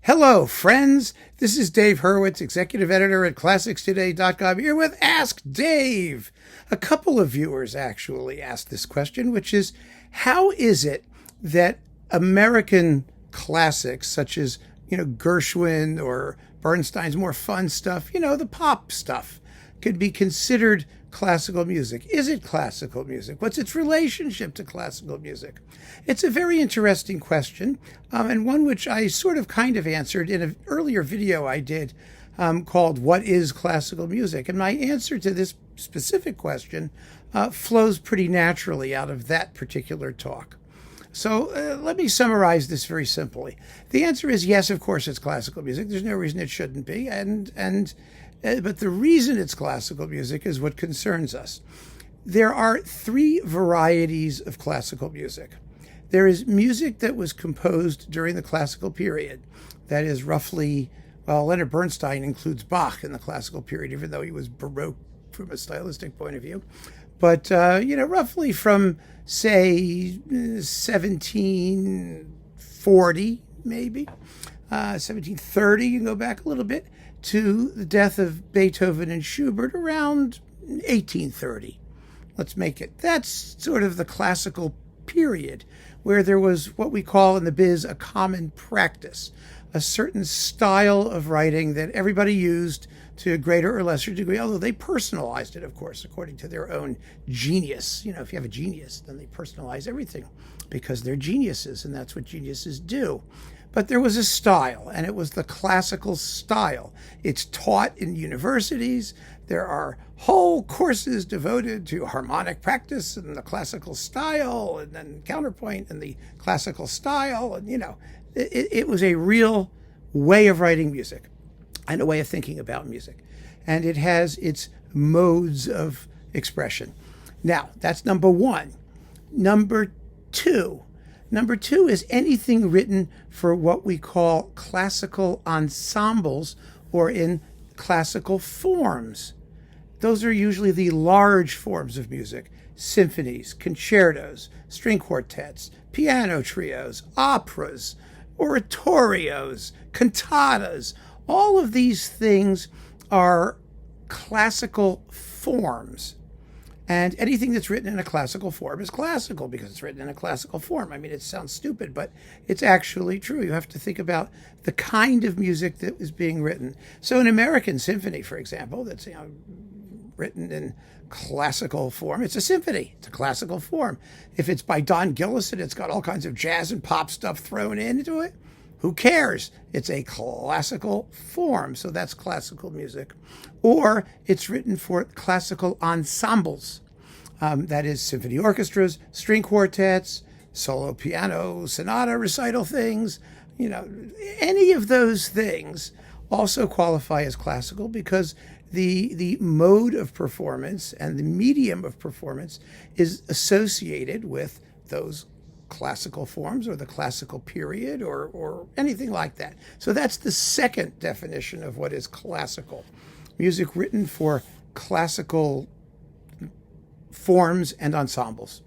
Hello, friends. This is Dave Hurwitz, executive editor at ClassicsToday.com, here with Ask Dave. A couple of viewers actually asked this question, which is, how is it that American classics, such as, Gershwin or Bernstein's more fun stuff, the pop stuff, could be considered classical music? Is it classical music? What's its relationship to classical music? It's a very interesting question, and one which I sort of kind of answered in an earlier video I did called What is Classical Music? And my answer to this specific question flows pretty naturally out of that particular talk. So let me summarize this very simply. The answer is yes, of course it's classical music. There's no reason it shouldn't be, but the reason it's classical music is what concerns us. There are three varieties of classical music. There is music that was composed during the classical period. That is roughly, Leonard Bernstein includes Bach in the classical period, even though he was Baroque from a stylistic point of view. But, roughly from, say, 1740, maybe, 1730, you can go back a little bit, to the death of Beethoven and Schubert around 1830. Let's make it. That's sort of the classical period where there was what we call in the biz a common practice, a certain style of writing that everybody used to a greater or lesser degree, although they personalized it, of course, according to their own genius. If you have a genius, then they personalize everything because they're geniuses, and that's what geniuses do. But there was a style, and it was the classical style. It's taught in universities. There are whole courses devoted to harmonic practice and the classical style, and then counterpoint and the classical style. And, it was a real way of writing music and a way of thinking about music. And it has its modes of expression. Now, that's number one. Number two is anything written for what we call classical ensembles or in classical forms. Those are usually the large forms of music: symphonies, concertos, string quartets, piano trios, operas, oratorios, cantatas. All of these things are classical forms. And anything that's written in a classical form is classical because it's written in a classical form. I mean, it sounds stupid, but it's actually true. You have to think about the kind of music that is being written. So an American symphony, for example, that's written in classical form, it's a symphony. It's a classical form. If it's by Don Gillis, it's got all kinds of jazz and pop stuff thrown into it, who cares? It's a classical form, so that's classical music. Or it's written for classical ensembles. That is symphony orchestras, string quartets, solo piano, sonata, recital things. Any of those things also qualify as classical because the mode of performance and the medium of performance is associated with those classical forms or the classical period or anything like that. So that's the second definition of what is classical. Music written for classical forms and ensembles.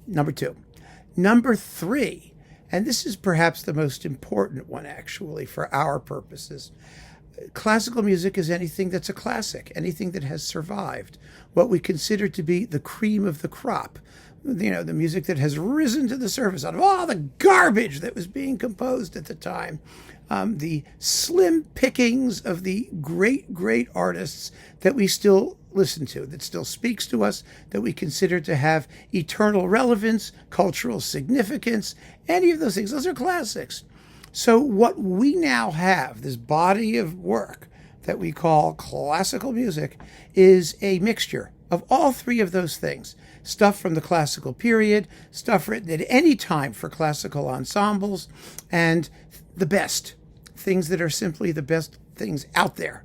Number two. Number three, and this is perhaps the most important one actually for our purposes. Classical music is anything that's a classic, anything that has survived, what we consider to be the cream of the crop. The music that has risen to the surface out of all the garbage that was being composed at the time. The slim pickings of the great, great artists that we still listen to, that still speaks to us, that we consider to have eternal relevance, cultural significance, any of those things. Those are classics. So what we now have, this body of work that we call classical music, is a mixture of all three of those things. Stuff from the classical period, stuff written at any time for classical ensembles, and the best, things that are simply the best things out there.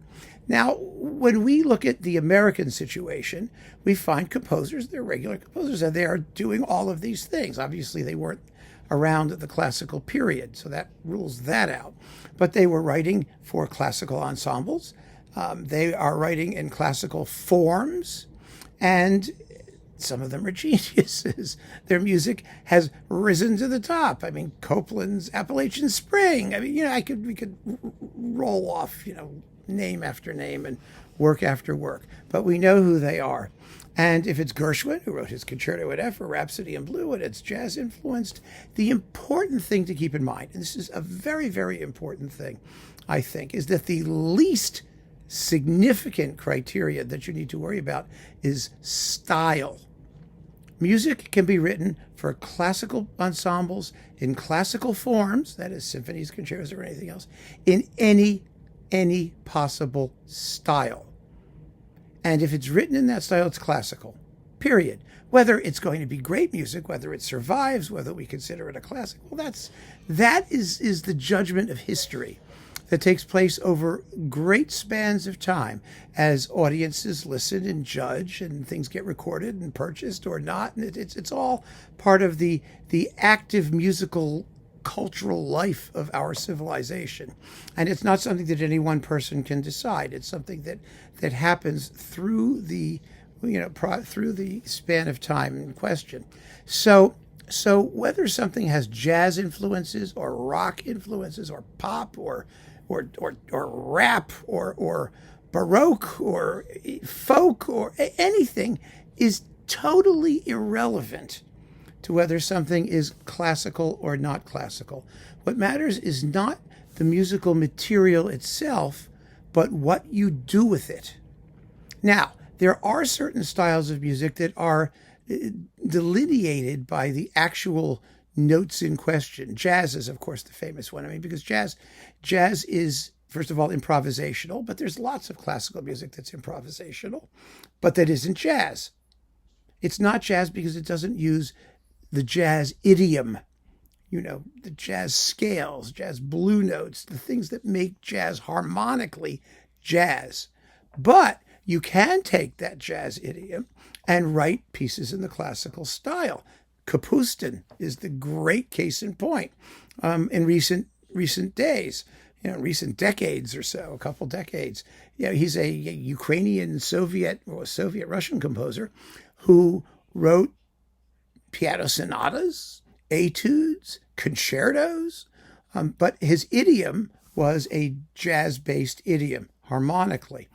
Now, when we look at the American situation, we find composers, they're regular composers, and they are doing all of these things. Obviously, they weren't around the classical period, so that rules that out. But they were writing for classical ensembles. They are writing in classical forms, and some of them are geniuses. Their music has risen to the top. I mean, Copland's Appalachian Spring. I mean, we could roll off, name after name and work after work, but we know who they are. And if it's Gershwin, who wrote his Concerto in F or Rhapsody in Blue, and it's jazz influenced, the important thing to keep in mind, and this is a very, very important thing, I think, is that the least significant criteria that you need to worry about is style. Music can be written for classical ensembles in classical forms, that is symphonies, concertos, or anything else, in any possible style. And if it's written in that style, it's classical, period. Whether it's going to be great music, whether it survives, whether we consider it a classic, well, that is the judgment of history that takes place over great spans of time as audiences listen and judge and things get recorded and purchased or not. And it's all part of the active musical cultural life of our civilization. And it's not something that any one person can decide. It's something that happens through the through the span of time in question. So whether something has jazz influences or rock influences or pop or rap or Baroque or folk or anything is totally irrelevant to whether something is classical or not classical. What matters is not the musical material itself, but what you do with it. Now, there are certain styles of music that are delineated by the actual notes in question. Jazz is, of course, the famous one. I mean, because jazz is, first of all, improvisational, but there's lots of classical music that's improvisational, but that isn't jazz. It's not jazz because it doesn't use the jazz idiom, the jazz scales, jazz blue notes, the things that make jazz harmonically jazz. But you can take that jazz idiom and write pieces in the classical style. Kapustin is the great case in point. In recent days, recent decades or so, a couple decades, he's a Ukrainian Soviet Russian composer who wrote piano sonatas, etudes, concertos, but his idiom was a jazz-based idiom harmonically,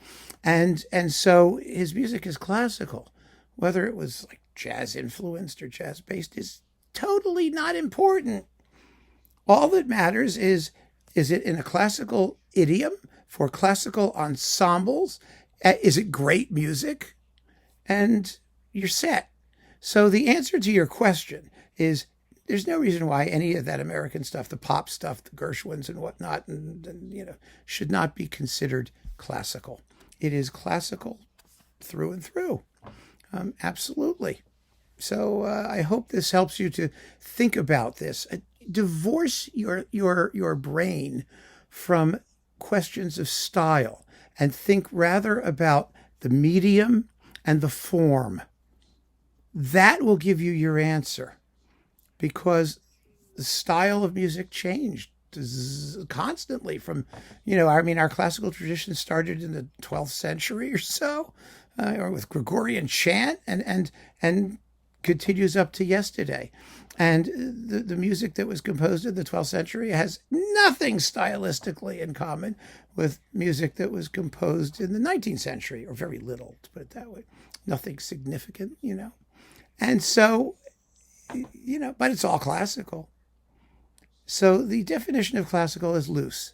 and so his music is classical. Whether it was like jazz influenced or jazz based is totally not important. All that matters is it in a classical idiom for classical ensembles? Is it great music? And you're set. So the answer to your question is there's no reason why any of that American stuff, the pop stuff, the Gershwins and whatnot, and should not be considered classical. It is classical through and through. Absolutely. So I hope this helps you to think about this. Divorce your brain from questions of style and think rather about the medium and the form. That will give you your answer, because the style of music changed constantly from, our classical tradition started in the 12th century or so, or with Gregorian chant and continues up to yesterday. And the music that was composed in the 12th century has nothing stylistically in common with music that was composed in the 19th century, or very little, to put it that way. Nothing significant, And so, but it's all classical. So the definition of classical is loose.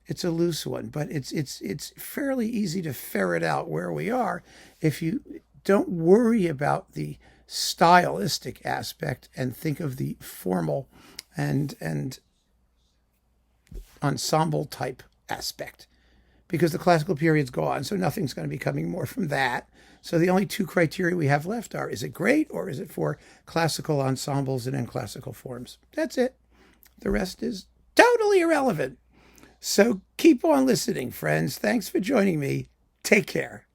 It's a loose one, but it's fairly easy to ferret out where we are if you don't worry about the stylistic aspect and think of the formal and ensemble type aspect, because the classical period's gone, so nothing's going to be coming more from that. So the only two criteria we have left are, is it great or is it for classical ensembles and in classical forms? That's it. The rest is totally irrelevant. So keep on listening, friends. Thanks for joining me. Take care.